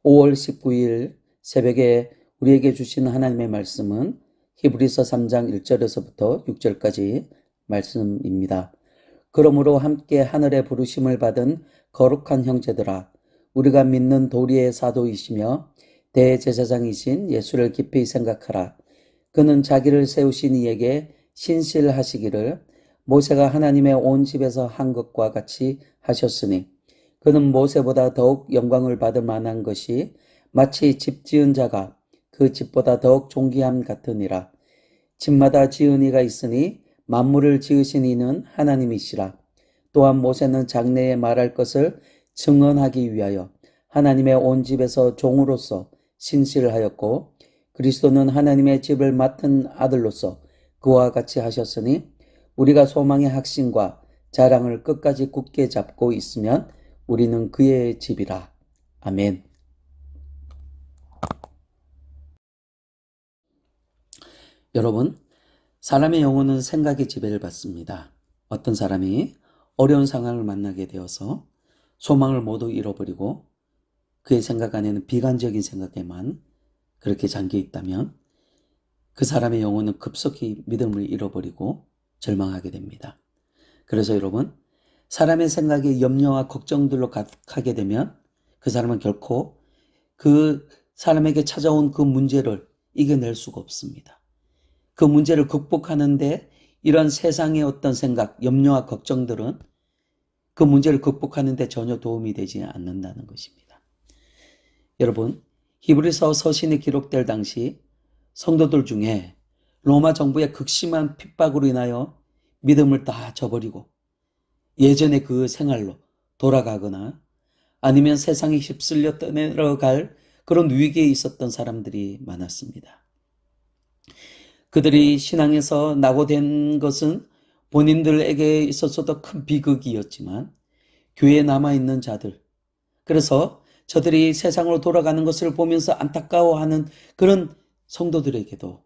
5월 19일 새벽에 우리에게 주신 하나님의 말씀은 히브리서 3장 1절에서부터 6절까지 말씀입니다. 그러므로 함께 하늘의 부르심을 받은 거룩한 형제들아, 우리가 믿는 도리의 사도이시며 대제사장이신 예수를 깊이 생각하라. 그는 자기를 세우신 이에게 신실하시기를 모세가 하나님의 온 집에서 한 것과 같이 하셨으니, 그는 모세보다 더욱 영광을 받을 만한 것이 마치 집 지은 자가 그 집보다 더욱 존귀함 같으니라. 집마다 지은 이가 있으니 만물을 지으신 이는 하나님이시라. 또한 모세는 장래에 말할 것을 증언하기 위하여 하나님의 온 집에서 종으로서 신실하였고, 그리스도는 하나님의 집을 맡은 아들로서 그와 같이 하셨으니, 우리가 소망의 확신과 자랑을 끝까지 굳게 잡고 있으면 우리는 그의 집이라. 아멘. 여러분, 사람의 영혼은 생각의 지배를 받습니다. 어떤 사람이 어려운 상황을 만나게 되어서 소망을 모두 잃어버리고 그의 생각 안에는 비관적인 생각에만 그렇게 잠겨 있다면 그 사람의 영혼은 급속히 믿음을 잃어버리고 절망하게 됩니다. 그래서 여러분, 사람의 생각에 염려와 걱정들로 가득하게 되면 그 사람은 결코 그 사람에게 찾아온 그 문제를 이겨낼 수가 없습니다. 그 문제를 극복하는데 이런 세상의 어떤 생각, 염려와 걱정들은 그 문제를 극복하는데 전혀 도움이 되지 않는다는 것입니다. 여러분, 히브리서 서신이 기록될 당시 성도들 중에 로마 정부의 극심한 핍박으로 인하여 믿음을 다 저버리고 예전의 그 생활로 돌아가거나 아니면 세상에 휩쓸려 떠내려갈 그런 위기에 있었던 사람들이 많았습니다. 그들이 신앙에서 낙오된 것은 본인들에게 있어서도 큰 비극이었지만 교회에 남아있는 자들, 그래서 저들이 세상으로 돌아가는 것을 보면서 안타까워하는 그런 성도들에게도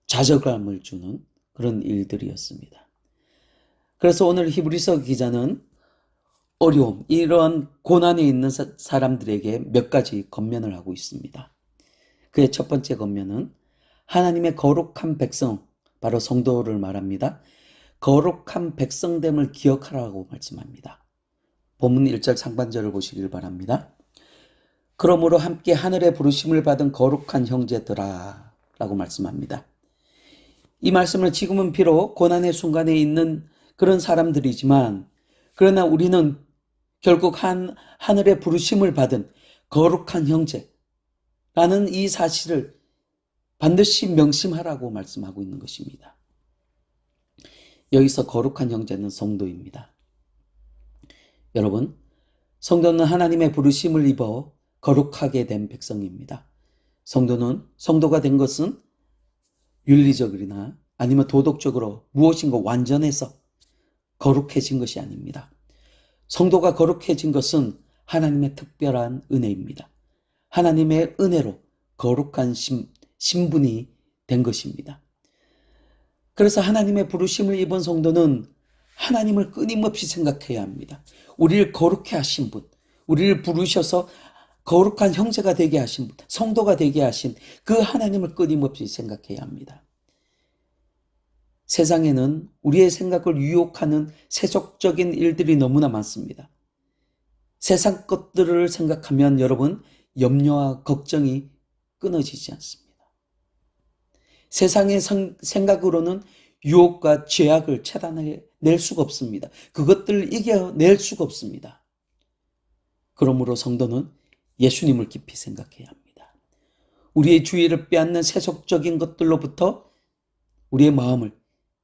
좌절감을 주는 그런 일들이었습니다. 그래서 오늘 히브리서 기자는 어려움, 이런 고난에 있는 사람들에게 몇 가지 권면을 하고 있습니다. 그의 첫 번째 권면은 하나님의 거룩한 백성, 바로 성도를 말합니다. 거룩한 백성됨을 기억하라고 말씀합니다. 본문 1절 상반절을 보시길 바랍니다. 그러므로 함께 하늘의 부르심을 받은 거룩한 형제들아 라고 말씀합니다. 이 말씀을 지금은 비록 고난의 순간에 있는 그런 사람들이지만, 그러나 우리는 결국 하늘의 부르심을 받은 거룩한 형제라는 이 사실을 반드시 명심하라고 말씀하고 있는 것입니다. 여기서 거룩한 형제는 성도입니다. 여러분, 성도는 하나님의 부르심을 입어 거룩하게 된 백성입니다. 성도가 된 것은 윤리적이나 아니면 도덕적으로 무엇인가 완전해서 거룩해진 것이 아닙니다. 성도가 거룩해진 것은 하나님의 특별한 은혜입니다. 하나님의 은혜로 거룩한 신분이 된 것입니다. 그래서 하나님의 부르심을 입은 성도는 하나님을 끊임없이 생각해야 합니다. 우리를 거룩해 하신 분, 우리를 부르셔서 거룩한 형제가 되게 하신 분, 성도가 되게 하신 그 하나님을 끊임없이 생각해야 합니다. 세상에는 우리의 생각을 유혹하는 세속적인 일들이 너무나 많습니다. 세상 것들을 생각하면 여러분, 염려와 걱정이 끊어지지 않습니다. 세상의 생각으로는 유혹과 죄악을 차단해낼 수가 없습니다. 그것들을 이겨낼 수가 없습니다. 그러므로 성도는 예수님을 깊이 생각해야 합니다. 우리의 주의를 빼앗는 세속적인 것들로부터 우리의 마음을,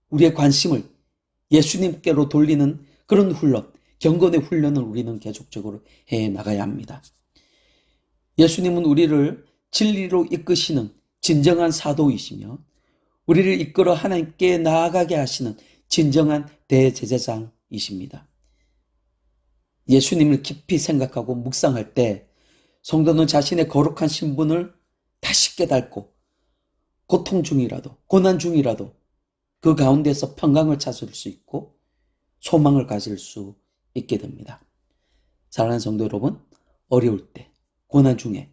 우리의 관심을 예수님께로 돌리는 그런 훈련, 경건의 훈련을 우리는 계속적으로 해 나가야 합니다. 예수님은 우리를 진리로 이끄시는 진정한 사도이시며 우리를 이끌어 하나님께 나아가게 하시는 진정한 대제사장이십니다. 예수님을 깊이 생각하고 묵상할 때 성도는 자신의 거룩한 신분을 다시 깨닫고 고통 중이라도, 고난 중이라도 그 가운데서 평강을 찾을 수 있고 소망을 가질 수 있게 됩니다. 사랑하는 성도 여러분, 어려울 때, 고난 중에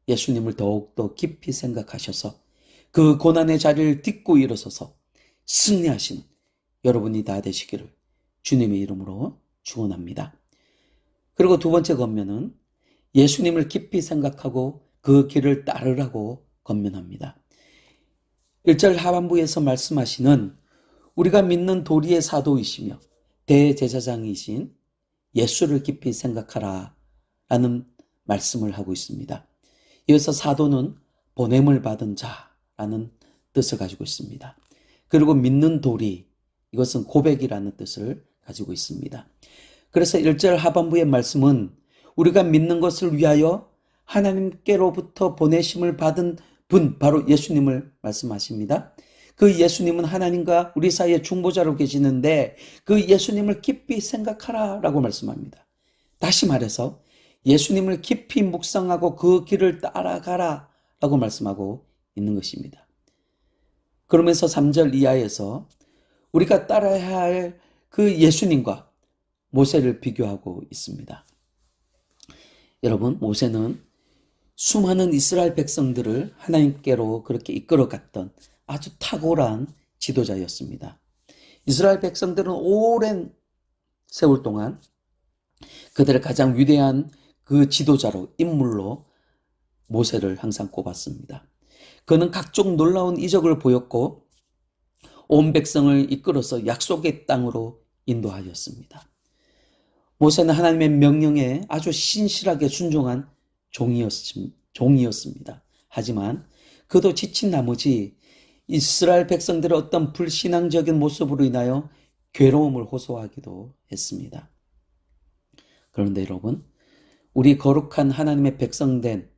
예수님을 더욱더 깊이 생각하셔서 그 고난의 자리를 딛고 일어서서 승리하시는 여러분이 다 되시기를 주님의 이름으로 축원합니다. 그리고 두 번째 권면은 예수님을 깊이 생각하고 그 길을 따르라고 권면합니다. 1절 하반부에서 말씀하시는 우리가 믿는 도리의 사도이시며 대제사장이신 예수를 깊이 생각하라 라는 말씀을 하고 있습니다. 이어서 사도는 보냄을 받은 자라는 뜻을 가지고 있습니다. 그리고 믿는 도리, 이것은 고백이라는 뜻을 가지고 있습니다. 그래서 1절 하반부의 말씀은 우리가 믿는 것을 위하여 하나님께로부터 보내심을 받은 분, 바로 예수님을 말씀하십니다. 그 예수님은 하나님과 우리 사이에 중보자로 계시는데 그 예수님을 깊이 생각하라 라고 말씀합니다. 다시 말해서 예수님을 깊이 묵상하고 그 길을 따라가라 라고 말씀하고 있는 것입니다. 그러면서 3절 이하에서 우리가 따라야 할 그 예수님과 모세를 비교하고 있습니다. 여러분, 모세는 수많은 이스라엘 백성들을 하나님께로 그렇게 이끌어갔던 아주 탁월한 지도자였습니다. 이스라엘 백성들은 오랜 세월 동안 그들의 가장 위대한 그 지도자로, 인물로 모세를 항상 꼽았습니다. 그는 각종 놀라운 이적을 보였고 온 백성을 이끌어서 약속의 땅으로 인도하였습니다. 모세는 하나님의 명령에 아주 신실하게 순종한 종이었습니다. 하지만 그도 지친 나머지 이스라엘 백성들의 어떤 불신앙적인 모습으로 인하여 괴로움을 호소하기도 했습니다. 그런데 여러분, 우리 거룩한 하나님의 백성된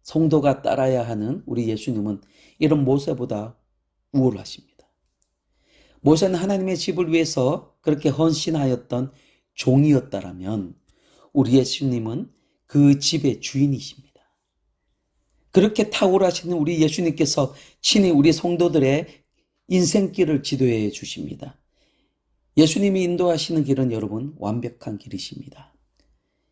성도가 따라야 하는 우리 예수님은 이런 모세보다 우월하십니다. 모세는 하나님의 집을 위해서 그렇게 헌신하였던 종이었다라면 우리 예수님은 그 집의 주인이십니다. 그렇게 탁월하시는 우리 예수님께서 친히 우리 성도들의 인생길을 지도해 주십니다. 예수님이 인도하시는 길은 여러분 완벽한 길이십니다.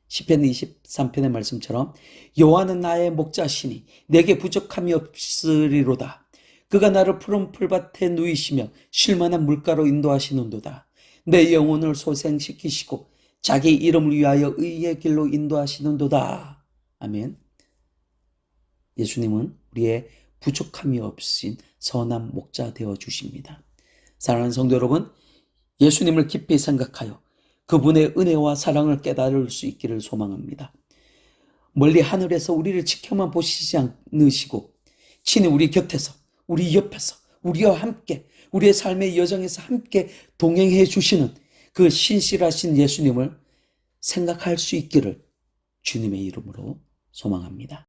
시편 23편의 말씀처럼 여호와는 나의 목자시니 내게 부족함이 없으리로다. 그가 나를 푸른 풀밭에 누이시며 쉴만한 물가로 인도하시는도다. 내 영혼을 소생시키시고 자기 이름을 위하여 의의 길로 인도하시는도다. 아멘. 예수님은 우리의 부족함이 없으신 선한 목자 되어 주십니다. 사랑하는 성도 여러분, 예수님을 깊이 생각하여 그분의 은혜와 사랑을 깨달을 수 있기를 소망합니다. 멀리 하늘에서 우리를 지켜만 보시지 않으시고 친히 우리 곁에서, 우리 옆에서, 우리와 함께, 우리의 삶의 여정에서 함께 동행해 주시는 그 신실하신 예수님을 생각할 수 있기를 주님의 이름으로 소망합니다.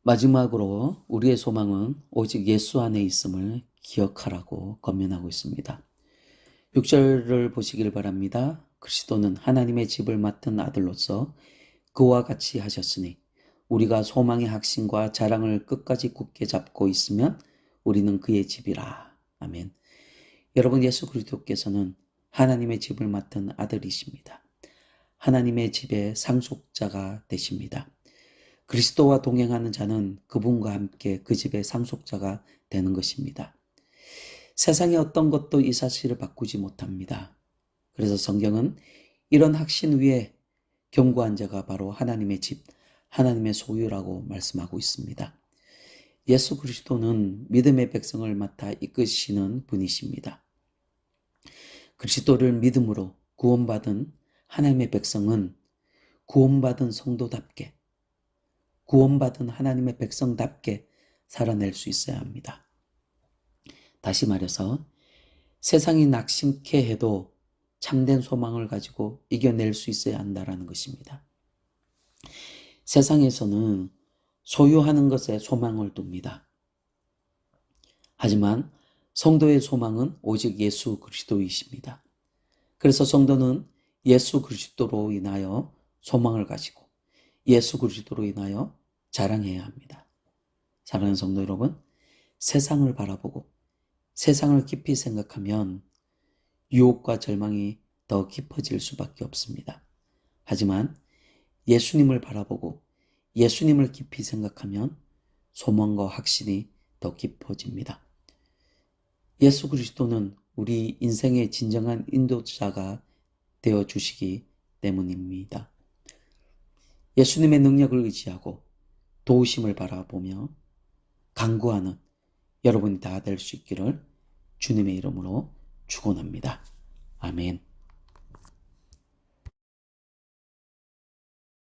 마지막으로 우리의 소망은 오직 예수 안에 있음을 기억하라고 권면하고 있습니다. 6절을 보시길 바랍니다. 그리스도는 하나님의 집을 맡은 아들로서 그와 같이 하셨으니 우리가 소망의 확신과 자랑을 끝까지 굳게 잡고 있으면 우리는 그의 집이라. 아멘. 여러분, 예수 그리스도께서는 하나님의 집을 맡은 아들이십니다. 하나님의 집의 상속자가 되십니다. 그리스도와 동행하는 자는 그분과 함께 그 집의 상속자가 되는 것입니다. 세상의 어떤 것도 이 사실을 바꾸지 못합니다. 그래서 성경은 이런 확신 위에 견고한 자가 바로 하나님의 집, 하나님의 소유라고 말씀하고 있습니다. 예수 그리스도는 믿음의 백성을 맡아 이끄시는 분이십니다. 그리스도를 믿음으로 구원받은 하나님의 백성은 구원받은 성도답게, 구원받은 하나님의 백성답게 살아낼 수 있어야 합니다. 다시 말해서 세상이 낙심케 해도 참된 소망을 가지고 이겨낼 수 있어야 한다는 것입니다. 세상에서는 소유하는 것에 소망을 둡니다. 하지만 성도의 소망은 오직 예수 그리스도이십니다. 그래서 성도는 예수 그리스도로 인하여 소망을 가지고 예수 그리스도로 인하여 자랑해야 합니다. 사랑하는 성도 여러분, 세상을 바라보고 세상을 깊이 생각하면 유혹과 절망이 더 깊어질 수밖에 없습니다. 하지만 예수님을 바라보고 예수님을 깊이 생각하면 소망과 확신이 더 깊어집니다. 예수 그리스도는 우리 인생의 진정한 인도자가 되어 주시기 때문입니다. 예수님의 능력을 의지하고 도우심을 바라보며 간구하는 여러분이 다 될 수 있기를 주님의 이름으로 축원합니다. 아멘.